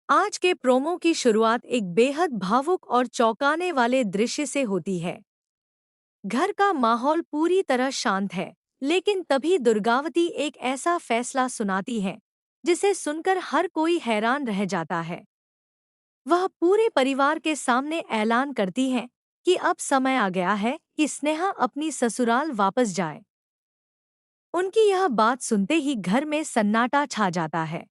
आज के प्रोमो की शुरुआत एक बेहद भावुक और चौंकाने वाले दृश्य से होती है। घर का माहौल पूरी तरह शांत है, लेकिन तभी दुर्गावती एक ऐसा फैसला सुनाती है जिसे सुनकर हर कोई हैरान रह जाता है। वह पूरे परिवार के सामने ऐलान करती है कि अब समय आ गया है कि स्नेहा अपनी ससुराल वापस जाए। उनकी यह बात सुनते ही घर में सन्नाटा छा जाता है।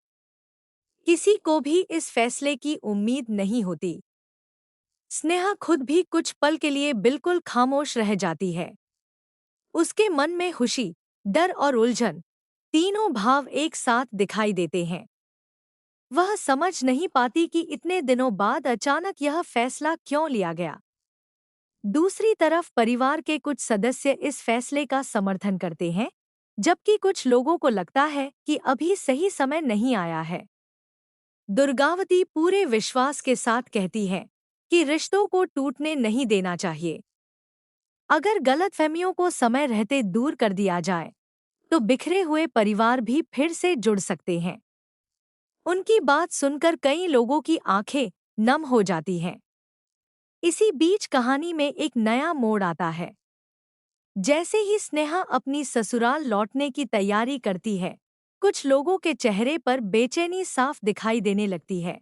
किसी को भी इस फैसले की उम्मीद नहीं होती। स्नेहा खुद भी कुछ पल के लिए बिल्कुल खामोश रह जाती है। उसके मन में खुशी, डर और उलझन, तीनों भाव एक साथ दिखाई देते हैं। वह समझ नहीं पाती कि इतने दिनों बाद अचानक यह फैसला क्यों लिया गया। दूसरी तरफ परिवार के कुछ सदस्य इस फैसले का समर्थन करते हैं, जबकि कुछ लोगों को लगता है कि अभी सही समय नहीं आया है। दुर्गावती पूरे विश्वास के साथ कहती है कि रिश्तों को टूटने नहीं देना चाहिए। अगर गलतफहमियों को समय रहते दूर कर दिया जाए, तो बिखरे हुए परिवार भी फिर से जुड़ सकते हैं। उनकी बात सुनकर कई लोगों की आंखें नम हो जाती हैं। इसी बीच कहानी में एक नया मोड़ आता है। जैसे ही स्नेहा अपनी ससुराल लौटने की तैयारी करती है, कुछ लोगों के चेहरे पर बेचैनी साफ दिखाई देने लगती है।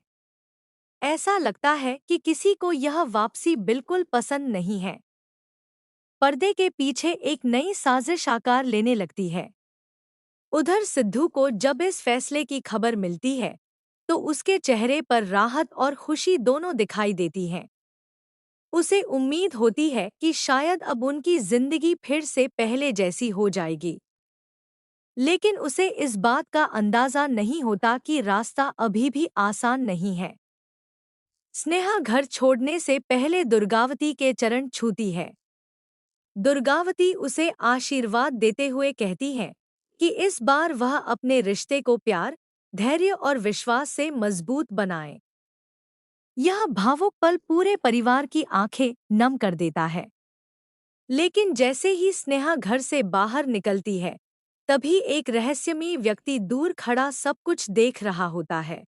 ऐसा लगता है कि किसी को यह वापसी बिल्कुल पसंद नहीं है। पर्दे के पीछे एक नई साजिश आकार लेने लगती है। उधर सिद्धू को जब इस फैसले की खबर मिलती है, तो उसके चेहरे पर राहत और खुशी दोनों दिखाई देती हैं। उसे उम्मीद होती है कि शायद अब उनकी जिंदगी फिर से पहले जैसी हो जाएगी। लेकिन उसे इस बात का अंदाजा नहीं होता कि रास्ता अभी भी आसान नहीं है। स्नेहा घर छोड़ने से पहले दुर्गावती के चरण छूती है। दुर्गावती उसे आशीर्वाद देते हुए कहती है कि इस बार वह अपने रिश्ते को प्यार, धैर्य और विश्वास से मजबूत बनाए। यह भावुक पल पूरे परिवार की आंखें नम कर देता है। लेकिन जैसे ही स्नेहा घर से बाहर निकलती है, तभी एक रहस्यमयी व्यक्ति दूर खड़ा सब कुछ देख रहा होता है।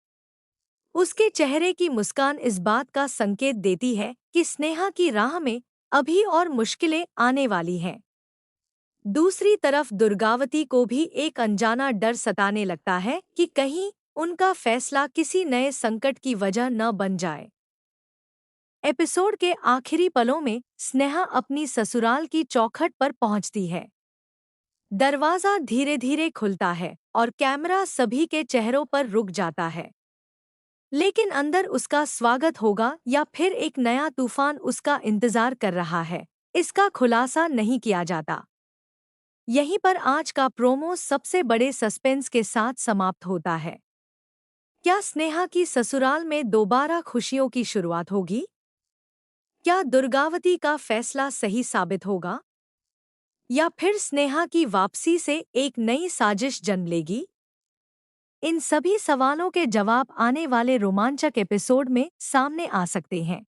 उसके चेहरे की मुस्कान इस बात का संकेत देती है कि स्नेहा की राह में अभी और मुश्किलें आने वाली हैं। दूसरी तरफ दुर्गावती को भी एक अनजाना डर सताने लगता है कि कहीं उनका फैसला किसी नए संकट की वजह न बन जाए। एपिसोड के आखिरी पलों में स्नेहा अपनी ससुराल की चौखट पर पहुंचती है। दरवाजा धीरे धीरे खुलता है और कैमरा सभी के चेहरों पर रुक जाता है। लेकिन अंदर उसका स्वागत होगा या फिर एक नया तूफान उसका इंतजार कर रहा है, इसका खुलासा नहीं किया जाता। यहीं पर आज का प्रोमो सबसे बड़े सस्पेंस के साथ समाप्त होता है। क्या स्नेहा की ससुराल में दोबारा खुशियों की शुरुआत होगी? क्या दुर्गावती का फैसला सही साबित होगा? या फिर स्नेहा की वापसी से एक नई साजिश जन्म लेगी? इन सभी सवालों के जवाब आने वाले रोमांचक एपिसोड में सामने आ सकते हैं।